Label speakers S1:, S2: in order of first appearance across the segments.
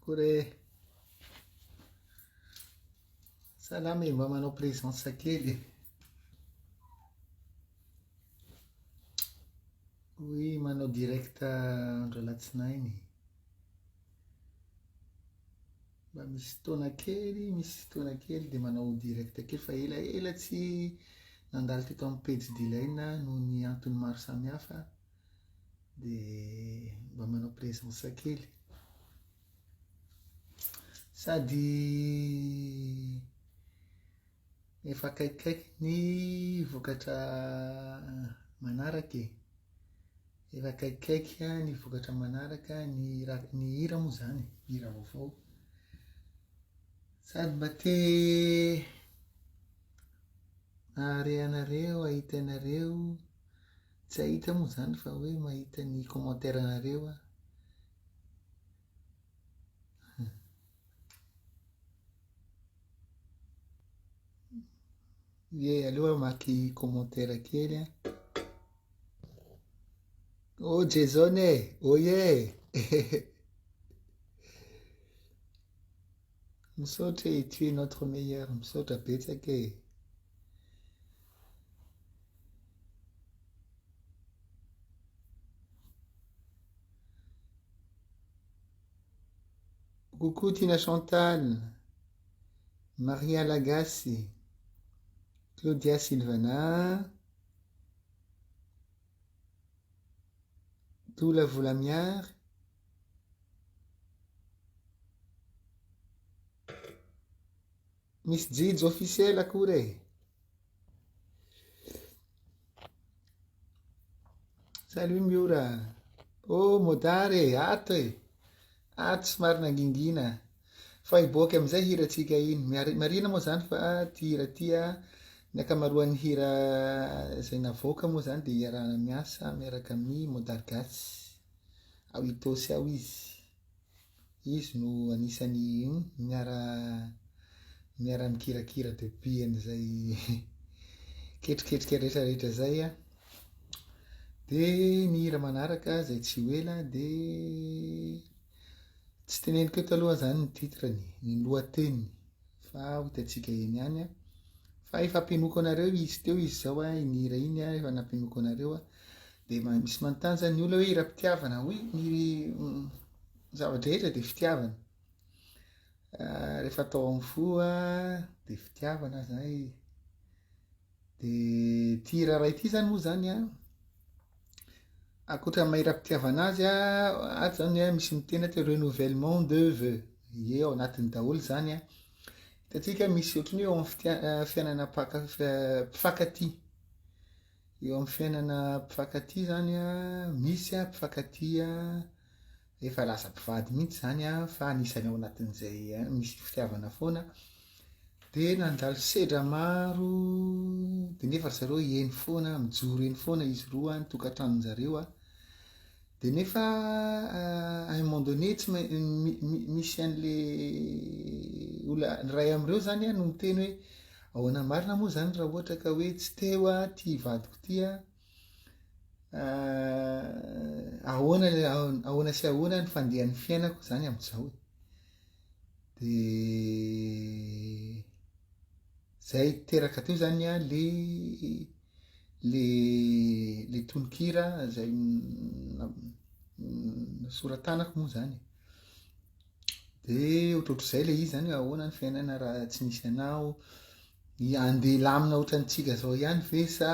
S1: Akory salama mba manao présence kely. Oui, manao direct andro alatsinainy. Mba misy fotoana kely dia manao direct kely fa ela tsy nandalo teto amin'ny page D-Lain noho ny antony maro samihafa dia mba manao présence kely. Sady efa akaikikaiky ny vokatra manaraka e. Efa akaikikaiky ny vokatra manaraka ny hira moa zany, hira vaovao. Sady mba te are anareo, ahita anareo, tsy ahita moa zany fa hoe mahita ny commentaire anareo a. Ie, aleo maki commentaire kely a. Oh Jason e, oye! Misaotra e, tu es notre meilleur, Misaotra Betsaka e. Coucou Tina Chantal, Maria Lagasy, Claudia Silvana, Doula Voulamière, Miss Jids officiel akory. Salut Miura. Oh modare, ato e. Ato somary nangingina. Fa hiboaka amizay hiratsika iny. Marina moa zany fa ty hira ty a ny akamaroan'ny hira izay navoaka moa zany dia iarahana miasa miaraka amin'ny modare Gasy. Ao itosy ao izy. Izy no anisany miara mikirakira depuis an'izay ketriketrika rehetrarehetra zay a. Dia ny hira manaraka izay tsy ho ela dia tsy teneniko eto aloha zany ny titrany, ny lohateny fa ho hitantsika eny ihany a. Fa efa ampianoko anareo izy teo izy zao a, iny hira iny a efa nampianoko anareo a. Dia misy manontany zany ny olona hoe hira mpitiavana, hoy ny zavatra rehetra dia fitiavana. Rehefa atao amin'ny fo a dia fitiavana zay. Dia ty hira ray ty zany moa zany a, akoatra mahira-pitiavana azy a, ato zany a misy miteny hoe renouvellement de vœux. Ie, ao anatiny daholo zany a. Hitantsika misy ohatran'ny hoe eo amin'ny fiainana mpifankatia. Eo amin'ny fiainana mpifankatia zany a, misy a mpifankatia efa lasa mpivady mihitsy zany a, fa anisany ao anatin'izay misy fitiavana foana. Dia nandalo sedra maro, dia nefa ry zareo heny foana, mijoro eny foana izy roa ny tokantranon'jareo a. Dia nefa à un moment donné tsy misy an'le olona ray am'ireo zany a no miteny hoe ahoana marina moa zany raha ohatra ka hoe tsy teo a ty vadiko ty a, ahoana sy ahoana ny fandehan'ny fiainako zany amin'izao. Dia zay teraka teo zany a le tononkira zay soratanako moa zany. Dia ohatrohatr'izay le izy zany ahoana ny fiainana raha tsy misy anao, andeha hilamina ohatrantsika zao ihany ve sa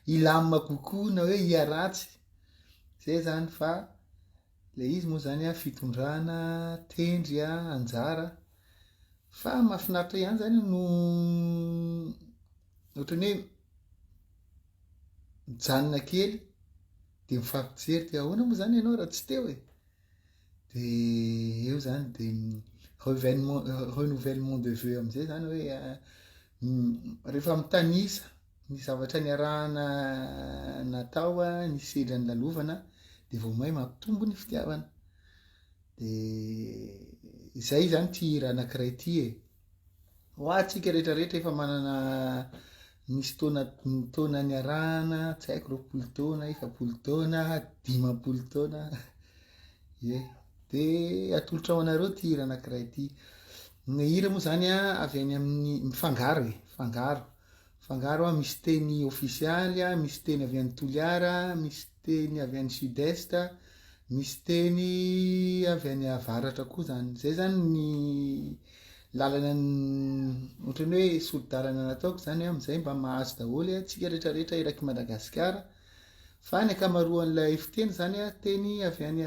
S1: hilamina kokoa na hoe hiaratsy. Zay zany fa le izy moa zany a fitondrana, tendry a, anjara. Fa mahafinaritra ihany zany no ohatran'ny hoe mijanona kely dia mifampijery dia ahoana moa zany ianao raha tsy teo e. Dia eo zany dia renouvellement de vœux amizay zany hoe rehefa mitanisa ny zavatra niarahana natao a, ny sedra ny lalovana dia vao mahay mampitombo ny fitiavana. Dia izay zany ty hira anankiray ty e. Ho antsika rehetrarehetra efa manana misy taona niarahana, tsy haiko 20 taona, 70 taona, 50 taona. Ie. dia atolotra ho anareo ty hira anankiray ity. Ny hira moa zany avy any amin'ny mifangaro fangaro misy teny ofisialy, misy teny avy any Toliara, misy teny avy any Sud-Est, misy teny avy any avaratra koa zany. Zay zany ny lalana ohatrany hoe solon-dalana nataoko zany amizay mba mahazo daholo tsika rehetrarehetra eraky Madagasikara. Fa ny akamaroan'ilay fiteny zany teny avy any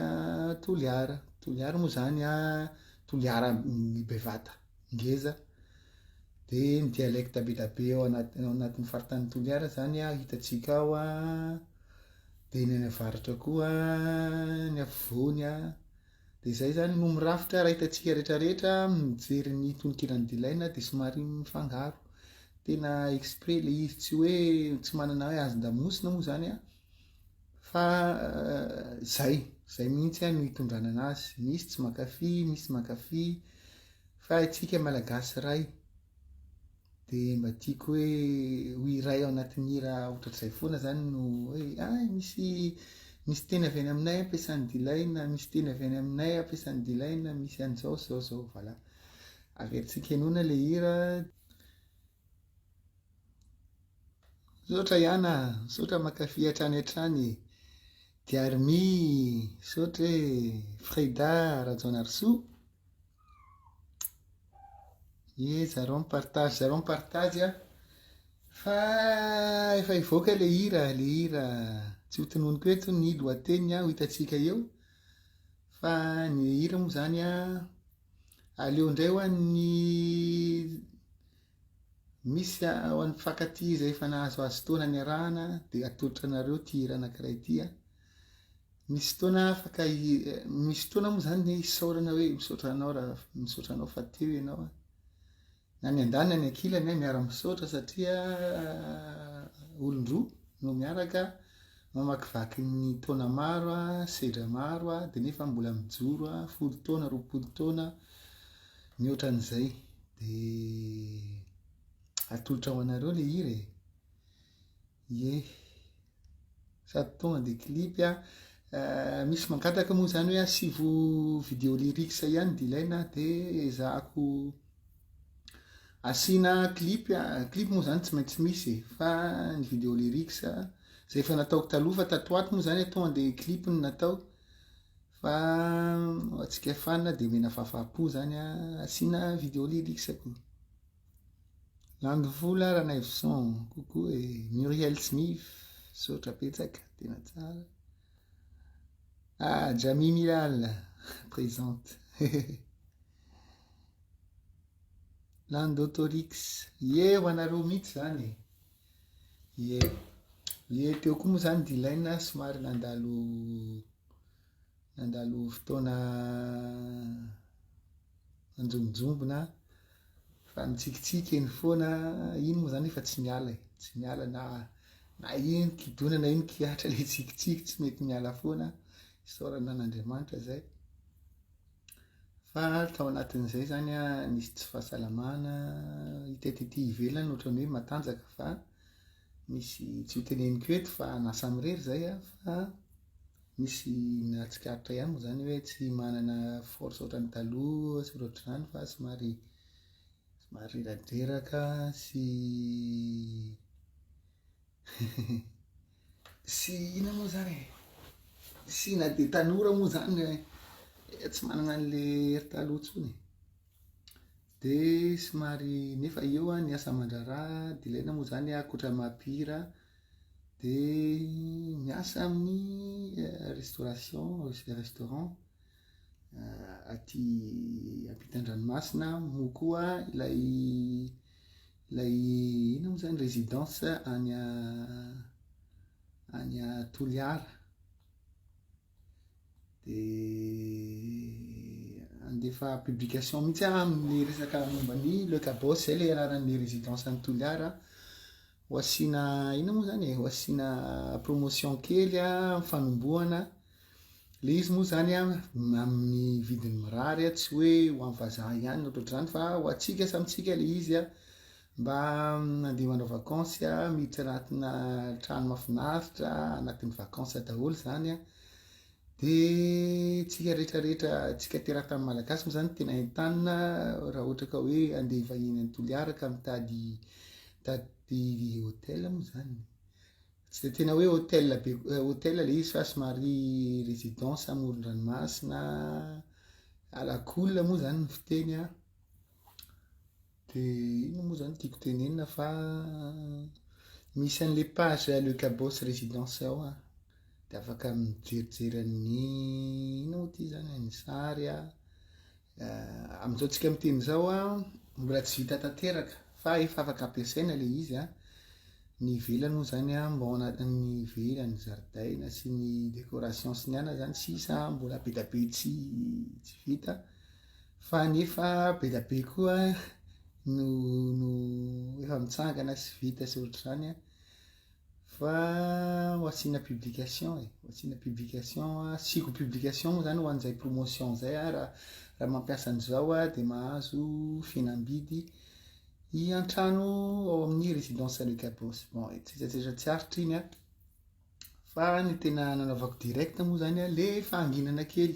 S1: Toliara. Toliara moa zany Toliara bevata, ngeza. Dia ny dialecte be ao anatin'ny faritany Toliara zany hitatsika ao dia ny avaratra koa ny afovoany dia zay zany no mirafitra raha hitantsika rehetrarehetra mijery ny tononkirany D-Lain dia somary mifangaro. Tena exprès le izy tsy hoe tsy manana hoe azon-damosina moa zany fa zay mihitsy no hitondrana anazy. Misy tsy mankafy fa itsika malagasy ray dia mba tiako hoe ho iray ao anatin'ny hira ohatr'izay foana zany no hoe misy teny avy any aminay ampiasan'ny D-Lain, misy teny avy any aminay ampiasan'ny D-Lain, misy an'izao zao voilà. Averintsika enona le hira. Sotra ihany sotra mankafy hatrany diarmi sotra hoe Freda Rajonarso. Zareo mipartage fa efa ivoaka le hira tsy ho tononiko eto ny lohateny ho hitatsika eo fa ny hira moa zany aleo indray ho an'ny misy ho an'ny mpifankatia izay efa nahazoazo taona niarahana dia atolotra anareo ty hira anankiray ity. Misy fotoana moa zany ny isaorana hoe misaotranao fa teo ianao na ny andanina ny ankilany miara-misaotra satria olon-droa no miaraka mamakivaky ny taona maro sedra maro dia nefa mbola mijoro 10 taona 20 taona mihoatra an'izay. Dia atolotra ho anareo le hira sady tonga dia clip misy mangataka moa zany hoe asivo vidéo lyrics ihany D-Lain dia ezahako asina clip moa zany tsy maintsy misy fa ny vidéo lyrics zay efa nataoko taloha fa tatoato moa zany tonga dia clip no natao fa atsika fan dia mena fahafapo zany asina vidéo lyrics koa. Nouveau là raha son coucou et Muriel Smith Misaotra Betsaka tena tsara. Jamy Milal présente. Landotorix ho anareo mihitsy zany teo koa moa zany D-Lain somary nandalo fotoana anjombonjombona fa mitsikitsiky eny foana. Iny moa zany efa tsy miala na iny kidona na iny kiatra le tsikitsiky tsy mety miala foana. Isaorana an'Andriamanitra zay fa tao anatin'izay zany nisy tsy fahasalamana hitetety ivelany ohatrany hoe matanjaka fa misy tsy ho teneniko eto fa nasa mirery zay fa misy nahatsikaritra ihany moa zany hoe tsy manana force ohatrany taloha sy ohatr'izany fa somary reradreraka sy ina moa zany sy na dia tanora moa zany tsy manana an'le hery taloha intsony dia somary nefa eo ny asa aman-draharaha. D-Lain moa zany ankoatra mampihira dia miasa amin'ny restauration restaurant aty ampitan-dranomasina moa koa ilay ina moa zany résidence any Toliara dia andefa publication mihitsy amin'ny resaka momba ny le cabos zay le anaran'ny résidence any Toliara ho asina ina moa zany ho asina promotion kely fanombohana. Le izy moa zany amin'ny vidiny mirary tsy hoe ho amin'ny vazaha ihany ohatr'izany fa ho atsika samitsika le izy mba andeha manao vakansy miditra anatina trano mahafinaritra anatin'ny vakansy daholo zany Dia tsika rehetrarehetra tsika teraka amin'ny malagasy moa zany tena entanina raha ohatra ka hoe andeha hivahiny any Toliaraka mitady hôtely moa zany. Tsy dia tena hoe hôtely be hôtely ilay izy fa somary résidence amoron-dranomasina alakola moa zany ny fiteny a. Dia ino moa zany tiako tenenina fa misy an'ilay page le cabos résidence ao a. Dia afaka mijerijery an'ny ino moa ty zany ny sary a. Amin'izao tsika miteny izao a mbola tsy vita tanteraka fa efa afaka ampiasaina ilay izy a. Ny ivelany moa zany a mba ao anatin'ny ivelany zaridaina sy ny décoration sy ny ana zany sisa mbola be da be tsy vita fa nefa be da be koa no efa mitsangana sy vita sy ohatr'izany a. Fa ho asiana publication ho asiana publication siko publication moa zany ho an'izay promotion zay a raha mampiasa an'izao a dia mahazo fihenam-bidy an-trano ao amin'ny résidence le cabos. Bon, tsetsatsetsa tsy aritra iny a fa ny tena nanaovako direct moa zany a le fahanginana kely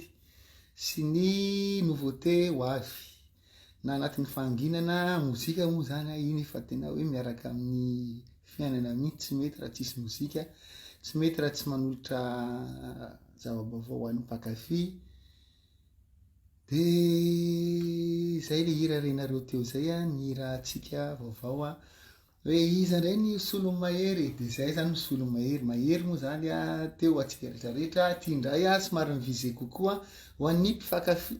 S1: sy ny nouveauté ho avy na anatin'ny fahanginana mozika moa zany a. Iny efa tena hoe miaraka amin'ny fiainana mihitsy, tsy mety raha tsisy mozika, tsy mety raha tsy manolotra zava-baovao ho an'ny mpankafy. Dia izay le hira renareo teo zay a, ny hira antsika vaovao a hoe iza indray ny solony mahery. Dia izay zany ny solony mahery moa zany a teo antsika rehetrarehetra. Tia indray a somary mivize kokoa ho an'ny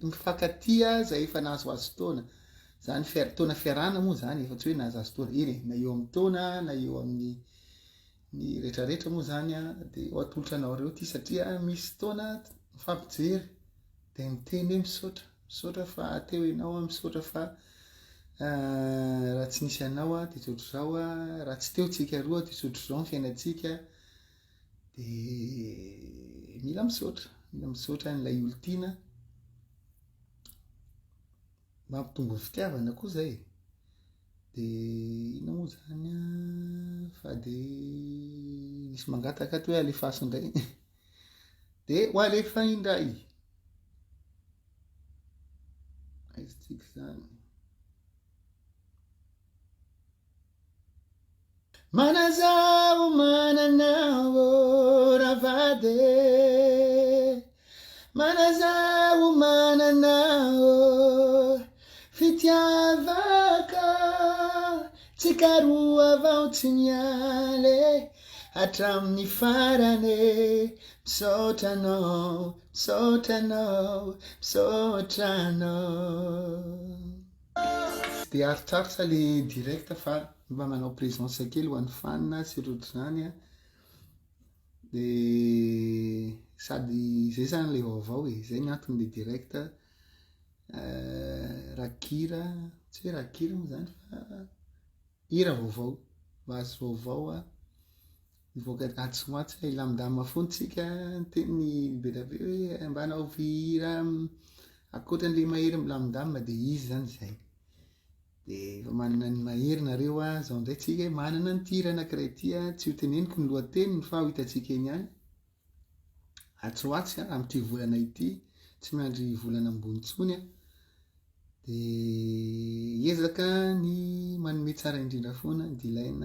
S1: mpifankatia izay efa nahazoazo taona zany taona fiarahana moa zany efa tsy hoe nahazoazo taona iny na eo amin'ny taona na eo amin'ny ny rehetrarehetra moa zany a. Dia ho atolotra anareo ty satria misy taona mifampijery dia miteny hoe misaotra fa teo ianao misaotra fa raha tsy nisy anao a dia tsotr'izao a, raha tsy teo tsika roa dia tsotr'izao ny fiainantsika. Dia mila misaotra n'ilay olo-tiana mampitombo ny fitiavana koa zay. Dia ino moa zany a fa dia misy mangataka ato hoe alefaso indray dia ho alefa indray aizytsika zany. Manazao mananao ravade, manazao mananao fitiavaka, tsika roa avao tsy miale hatramin'ny farane. Misaotranao, misaotranao, misaotranao. Dia aritraritra le direct fa mba manao présence kely ho an'ny fanina sy ohatr'izany a. Dia sady izay zany le vaovao izay ny anton'le direct. Rakira tsy hoe rakira moa zany fa hira vaovao, vazo vaovao a mivoaka atsoatsa ilamindamina foana tsika teny be da be hoe mba hanao hira akoatran'le mahery milamindamina dia izy zany izay. Dia efa manana ny mahery nareo a, zao indray tsika manana ny hira anankiray ty a, tsy ho teneniko ny lohateniny fa ho hitantsika eny ihany. Atsoatsa amin'ity volana ity, tsy miandry volana ambony intsony a. Dia hiezaka ny manome tsara indrindra foana ny D-Lain.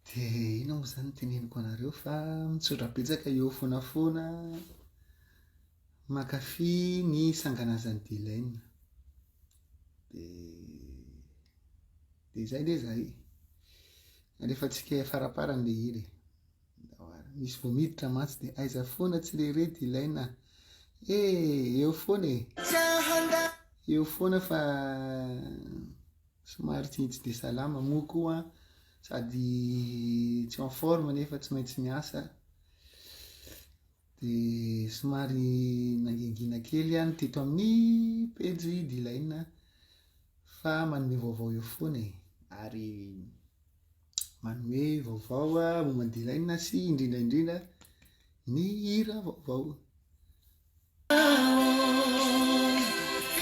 S1: Dia ino moa zany teneniko anareo fa Misaotra Betsaka eo foanafoana mankafy ny sanganazan'ny D-Lain. Dia izay le zay alefantsika faraparan'le hira. Misy vao miditra mantsy dia aiza foana tsy rere D-Lain. Eo foana eo foana fa somary tsy dia salama moa koa sady tsy en forme nefa tsy maintsy miasa. Dia somary nangingina kely ihany teto amin'ny pejy D-Lain fa manome vaovao eo foana ary manome vaovao momba ny D-Lain sy indrindraindrindra ny hira vaovao.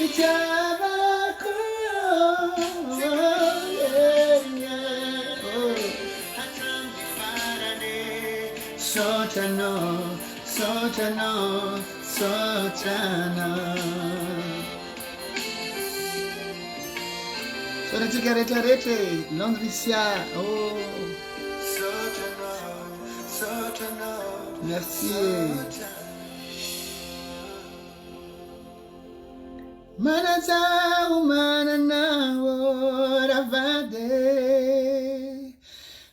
S1: Fitiavako hatramin'ny farane, misaotranao, Sotranao, sotranao. Soratsika rehetrarehetra e Landrisia. Oh. Sotranao, sotranao. Merci. Manazao mananao ravade.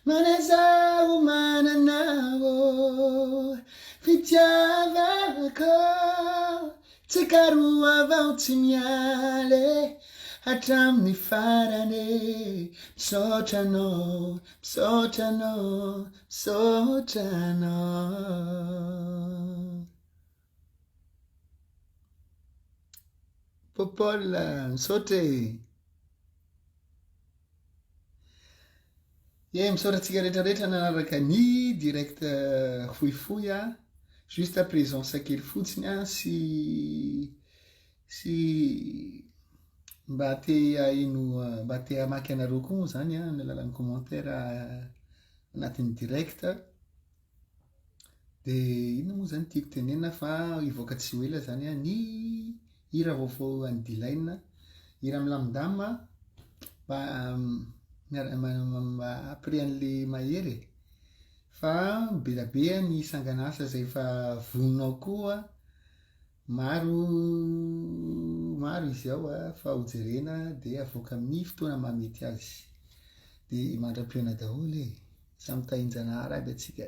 S1: Manazao mananao fitiavako. Tsikaroa vao tsy miale hatramin'ny farany. Misotranao, misotranao, misotranao. Popol, misaotra e. Misaotratsika rehetrarehetra nanaraka ny direct fohifohy a. Juste présence kely fotsiny a sy mba te ino mba te hamaky anareo koa moa zany a ny alalan'ny commentaire anatin'ny direct. De ino moa zany tiako tenena fa ivoaka tsy ho ela zany a ny hira vaovao an'ny D-Lain, hira milamindamina mba après an'le mahery fa belabe ny sangan'asa zay fa voninao koa maro izy ao fa hojerena de avoaka amin'ny fotoana mahamety azy de mandra-piona daholo e, samy tahinjanahary aby atsika.